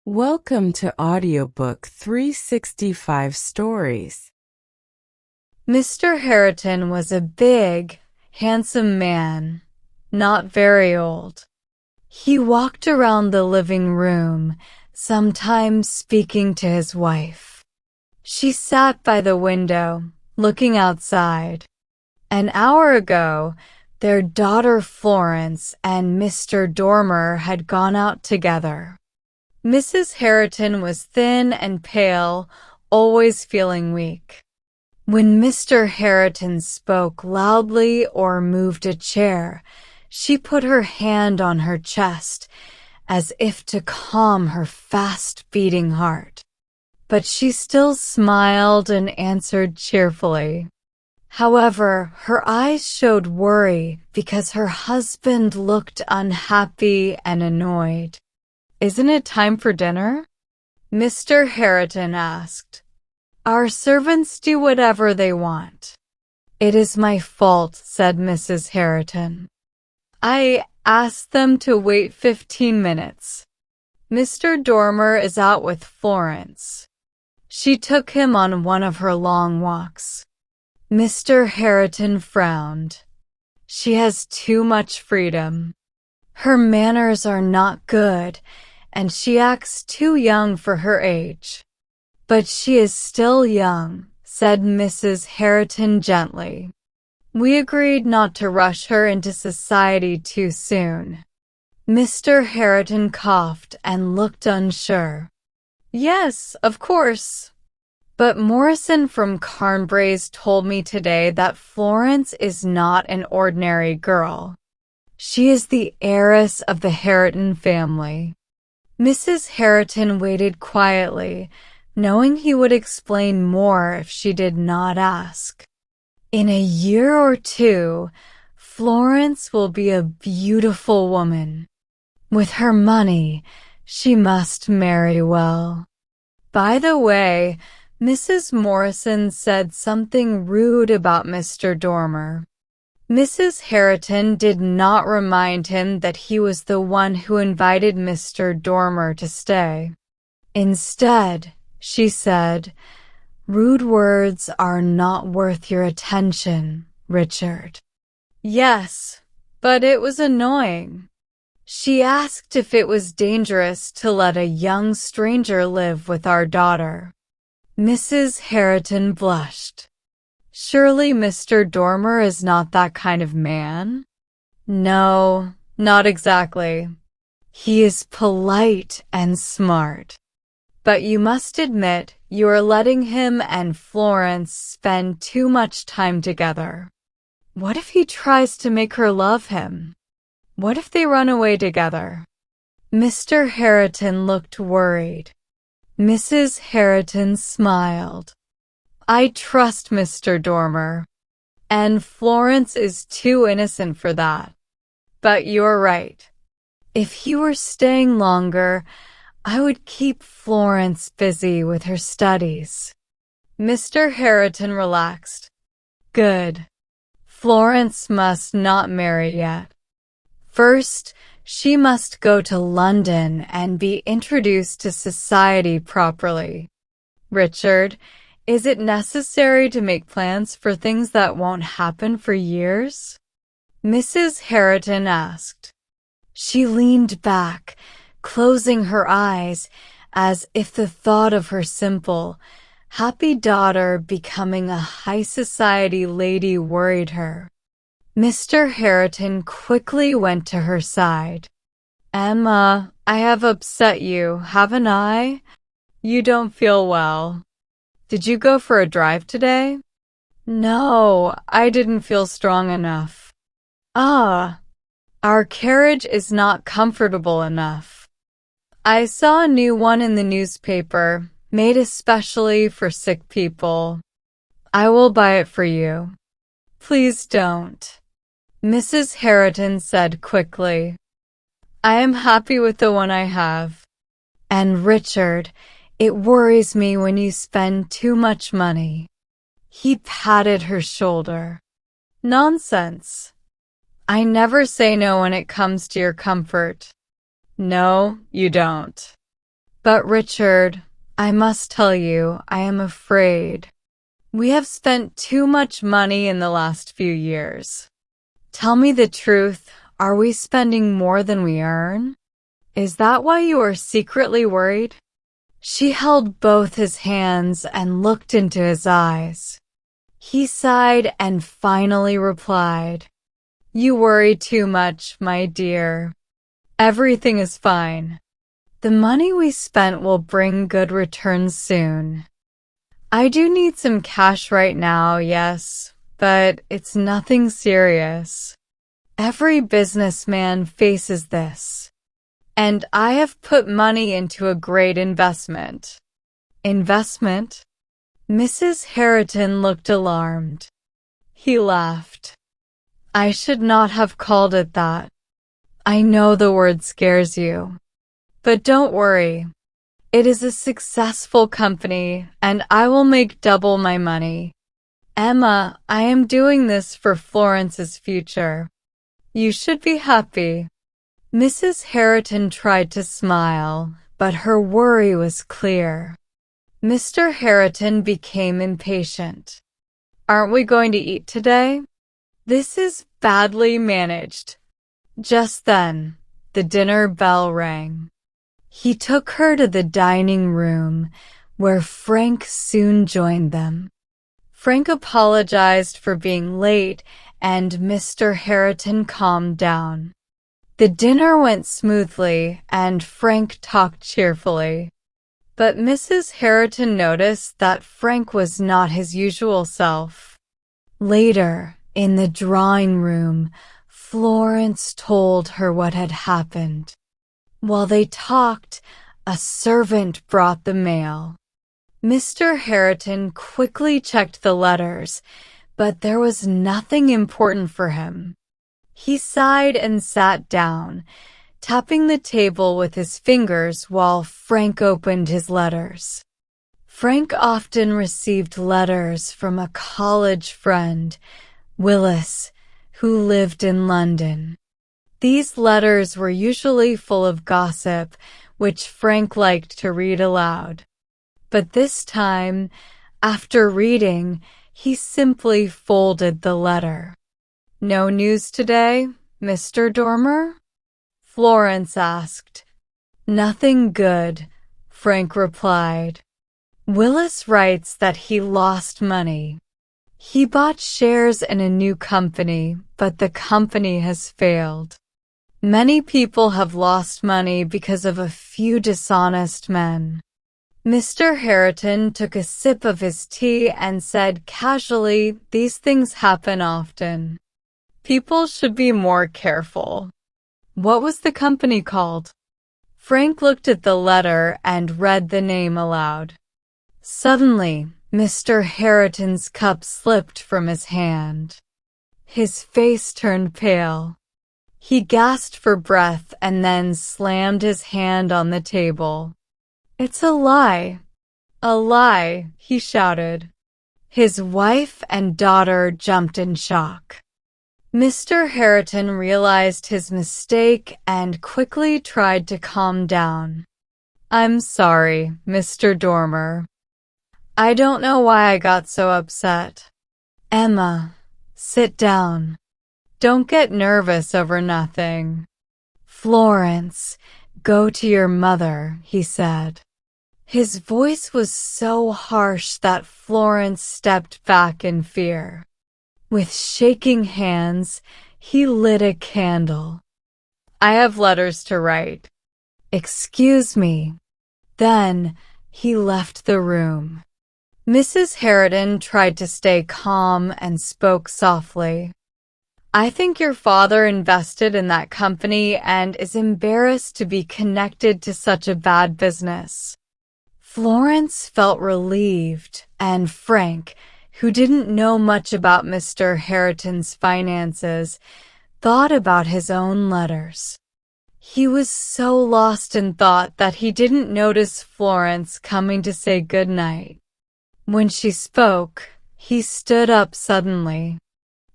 Welcome to Audiobook 365 Stories. Mr. Harriton was a big, handsome man, not very old. He walked around the living room, sometimes speaking to his wife. She sat by the window, looking outside. An hour ago, their daughter Florence and Mr. Dormer had gone out together. Mrs. Harriton was thin and pale, always feeling weak. When Mr. Harriton spoke loudly or moved a chair, she put her hand on her chest, as if to calm her fast-beating heart. But she still smiled and answered cheerfully. However, her eyes showed worry because her husband looked unhappy and annoyed. "Isn't it time for dinner?" Mr. Harriton asked. "Our servants do whatever they want." "It is my fault," said Mrs. Harriton. "I asked them to wait 15 minutes. Mr. Dormer is out with Florence. She took him on one of her long walks." Mr. Harriton frowned. "She has too much freedom. Her manners are not good, and she acts too young for her age." "But she is still young," said Mrs. Harriton gently. "We agreed not to rush her into society too soon." Mr. Harriton coughed and looked unsure. "Yes, of course. But Morrison from Carnbraes told me today that Florence is not an ordinary girl. She is the heiress of the Harriton family." Mrs. Harriton waited quietly, knowing he would explain more if she did not ask. "In a year or two, Florence will be a beautiful woman. With her money, she must marry well. By the way, Mrs. Morrison said something rude about Mr. Dormer." Mrs. Harriton did not remind him that he was the one who invited Mr. Dormer to stay. Instead, she said, "Rude words are not worth your attention, Richard." "Yes, but it was annoying." She asked if it was dangerous to let a young stranger live with our daughter. Mrs. Harriton blushed. "Surely Mr. Dormer is not that kind of man?" "No, not exactly. He is polite and smart. But you must admit you are letting him and Florence spend too much time together. What if he tries to make her love him? What if they run away together?" Mr. Harriton looked worried. Mrs. Harriton smiled. "I trust Mr. Dormer, and Florence is too innocent for that. But you're right. If he were staying longer, I would keep Florence busy with her studies." Mr. Harriton relaxed. "Good. Florence must not marry yet. First, she must go to London and be introduced to society properly. Richard, is it necessary to make plans for things that won't happen for years?" Mrs. Harriton asked. She leaned back, closing her eyes, as if the thought of her simple, happy daughter becoming a high society lady worried her. Mr. Harriton quickly went to her side. "Emma, I have upset you, haven't I? You don't feel well. Did you go for a drive today?" "No, I didn't feel strong enough." "Ah, our carriage is not comfortable enough. I saw a new one in the newspaper, made especially for sick people. I will buy it for you." "Please don't," Mrs. Harriton said quickly. "I am happy with the one I have. And Richard, it worries me when you spend too much money." He patted her shoulder. "Nonsense. I never say no when it comes to your comfort." "No, you don't. But Richard, I must tell you, I am afraid. We have spent too much money in the last few years. Tell me the truth, are we spending more than we earn? Is that why you are secretly worried? She held both his hands and looked into his eyes. He sighed and finally replied, "You worry too much, my dear. Everything is fine. The money we spent will bring good returns soon. I do need some cash right now, yes, but it's nothing serious. Every businessman faces this. And I have put money into a great investment." "Investment?" Mrs. Harriton looked alarmed. He laughed. "I should not have called it that. I know the word scares you. But don't worry. It is a successful company, and I will make double my money. Emma, I am doing this for Florence's future. You should be happy." Mrs. Harriton tried to smile, but her worry was clear. Mr. Harriton became impatient. "Aren't we going to eat today? This is badly managed." Just then, the dinner bell rang. He took her to the dining room, where Frank soon joined them. Frank apologized for being late, and Mr. Harriton calmed down. The dinner went smoothly, and Frank talked cheerfully. But Mrs. Harriton noticed that Frank was not his usual self. Later, in the drawing room, Florence told her what had happened. While they talked, a servant brought the mail. Mr. Harriton quickly checked the letters, but there was nothing important for him. He sighed and sat down, tapping the table with his fingers while Frank opened his letters. Frank often received letters from a college friend, Willis, who lived in London. These letters were usually full of gossip, which Frank liked to read aloud. But this time, after reading, he simply folded the letter. "No news today, Mr. Dormer?" Florence asked. "Nothing good," Frank replied. "Willis writes that he lost money. He bought shares in a new company, but the company has failed. Many people have lost money because of a few dishonest men." Mr. Harriton took a sip of his tea and said casually, "These things happen often. People should be more careful." "What was the company called?" Frank looked at the letter and read the name aloud. Suddenly, Mr. Harriton's cup slipped from his hand. His face turned pale. He gasped for breath and then slammed his hand on the table. "It's a lie! A lie!" he shouted. His wife and daughter jumped in shock. Mr. Harriton realized his mistake and quickly tried to calm down. "I'm sorry, Mr. Dormer. I don't know why I got so upset. Emma, sit down. Don't get nervous over nothing." "Florence, go to your mother," he said. His voice was so harsh that Florence stepped back in fear. With shaking hands, he lit a candle. "I have letters to write." "Excuse me." Then he left the room. Mrs. Harriton tried to stay calm and spoke softly. "I think your father invested in that company and is embarrassed to be connected to such a bad business." Florence felt relieved, and Frank, who didn't know much about Mr. Harriton's finances, thought about his own letters. He was so lost in thought that he didn't notice Florence coming to say good night. When she spoke, he stood up suddenly.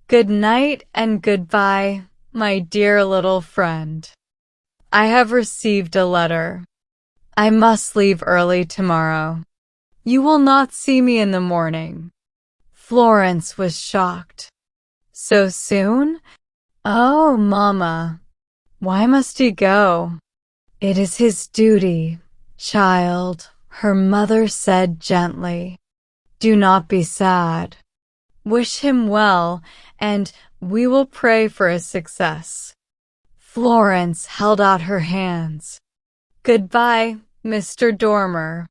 "Good night and goodbye, my dear little friend. I have received a letter. I must leave early tomorrow. You will not see me in the morning." Florence was shocked. "So soon? Oh, Mama, why must he go?" "It is his duty, child," her mother said gently. "Do not be sad. Wish him well, and we will pray for his success." Florence held out her hands. "Goodbye, Mr. Dormer.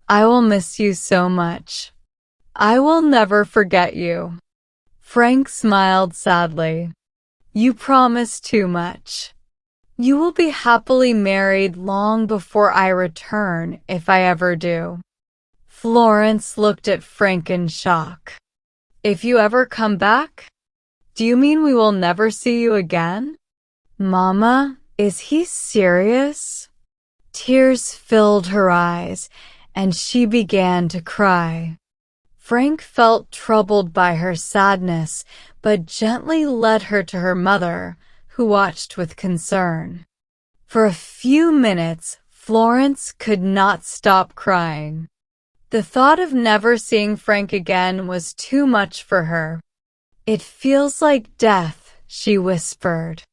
I will miss you so much. I will never forget you." Frank smiled sadly. "You promise too much. You will be happily married long before I return, if I ever do." Florence looked at Frank in shock. "If you ever come back? Do you mean we will never see you again?" "Mama, is he serious?" Tears filled her eyes, and she began to cry. Frank felt troubled by her sadness, but gently led her to her mother, who watched with concern. For a few minutes, Florence could not stop crying. The thought of never seeing Frank again was too much for her. "It feels like death," she whispered.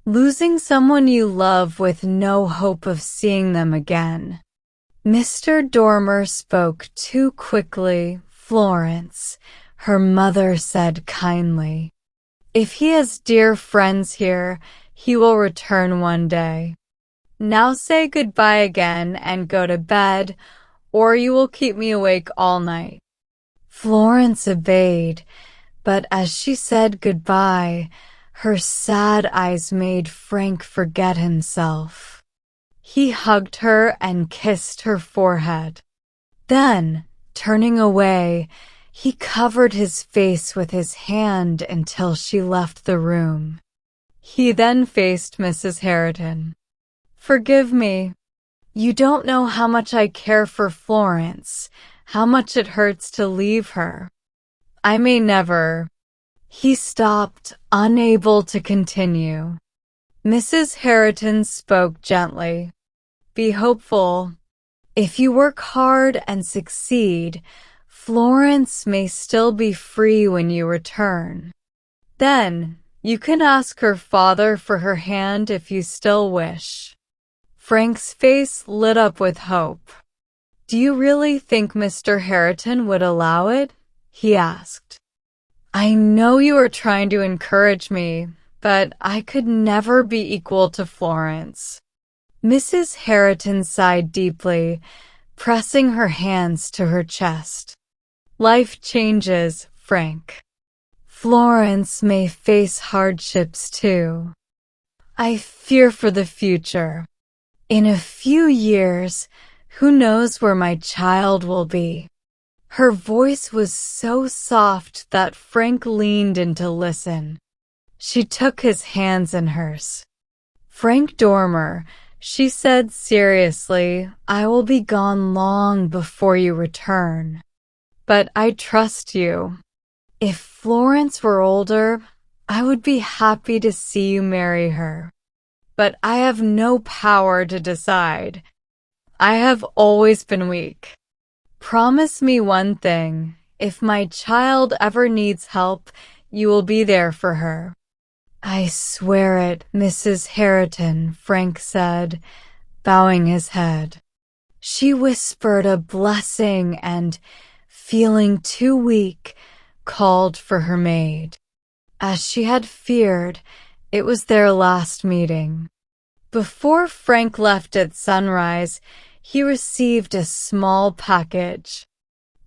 "Losing someone you love with no hope of seeing them again." Mr. Dormer spoke too quickly. "Florence," her mother said kindly. "If he has dear friends here, he will return one day. Now say goodbye again and go to bed, or you will keep me awake all night." Florence obeyed, but as she said goodbye, her sad eyes made Frank forget himself. He hugged her and kissed her forehead. Then, turning away, he covered his face with his hand until she left the room. He then faced Mrs. Harriton. "Forgive me. You don't know how much I care for Florence, how much it hurts to leave her. I may never—" He stopped, unable to continue. Mrs. Harriton spoke gently. "Be hopeful. If you work hard and succeed, Florence may still be free when you return. Then, you can ask her father for her hand if you still wish." Frank's face lit up with hope. "Do you really think Mr. Harriton would allow it?" he asked. "I know you are trying to encourage me, but I could never be equal to Florence." Mrs. Harriton sighed deeply, pressing her hands to her chest. "Life changes, Frank. Florence may face hardships too. I fear for the future. In a few years, who knows where my child will be?" Her voice was so soft that Frank leaned in to listen. She took his hands in hers. "Frank Dormer," she said seriously, "I will be gone long before you return. But I trust you. If Florence were older, I would be happy to see you marry her. But I have no power to decide. I have always been weak. Promise me one thing. If my child ever needs help, you will be there for her." "I swear it, Mrs. Harriton," Frank said, bowing his head. She whispered a blessing and, feeling too weak, called for her maid. As she had feared, it was their last meeting. Before Frank left at sunrise, he received a small package.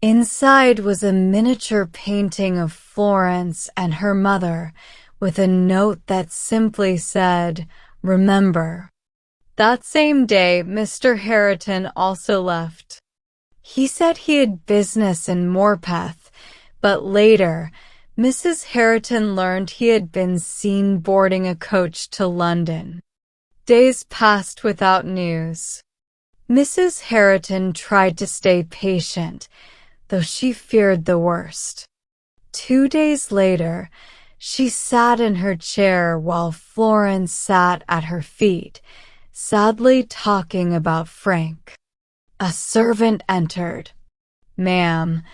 Inside was a miniature painting of Florence and her mother, with a note that simply said, "Remember." That same day, Mr. Harriton also left. He said he had business in Morpeth, but later, Mrs. Harriton learned he had been seen boarding a coach to London. Days passed without news. Mrs. Harriton tried to stay patient, though she feared the worst. 2 days later, she sat in her chair while Florence sat at her feet, sadly talking about Frank. A servant entered. "Ma'am,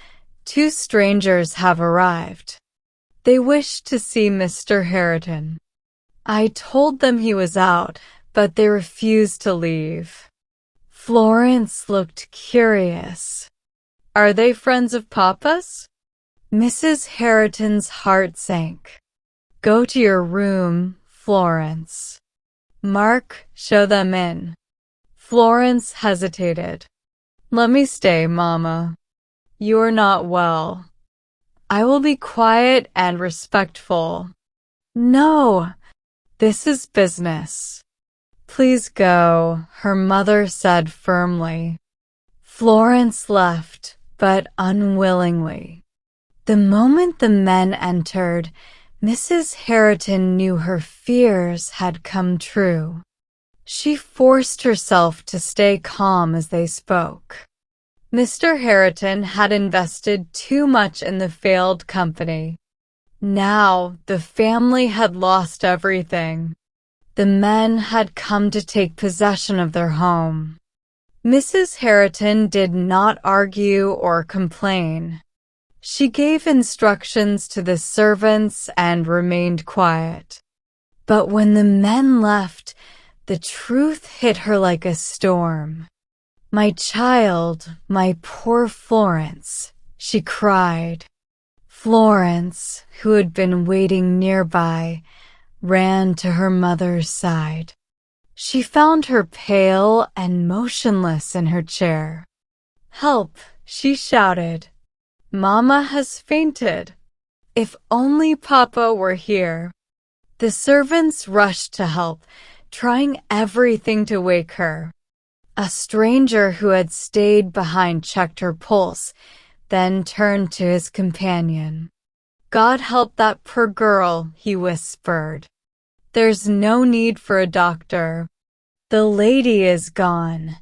2 strangers have arrived. They wish to see Mr. Hareton. I told them he was out, but they refused to leave." Florence looked curious. "Are they friends of Papa's?" Mrs. Hareton's heart sank. "Go to your room, Florence. Mark, show them in." Florence hesitated. "Let me stay, Mama. You are not well." "I will be quiet and respectful." "No, this is business." "Please go," her mother said firmly. Florence left, but unwillingly. The moment the men entered, Mrs. Hareton knew her fears had come true. She forced herself to stay calm as they spoke. Mr. Hareton had invested too much in the failed company. Now the family had lost everything. The men had come to take possession of their home. Mrs. Hareton did not argue or complain. She gave instructions to the servants and remained quiet. But when the men left, the truth hit her like a storm. "My child, my poor Florence," she cried. Florence, who had been waiting nearby, ran to her mother's side. She found her pale and motionless in her chair. "Help!" she shouted. "Mama has fainted. If only Papa were here." The servants rushed to help, trying everything to wake her. A stranger who had stayed behind checked her pulse, then turned to his companion. "God help that poor girl," he whispered. "There's no need for a doctor. The lady is gone,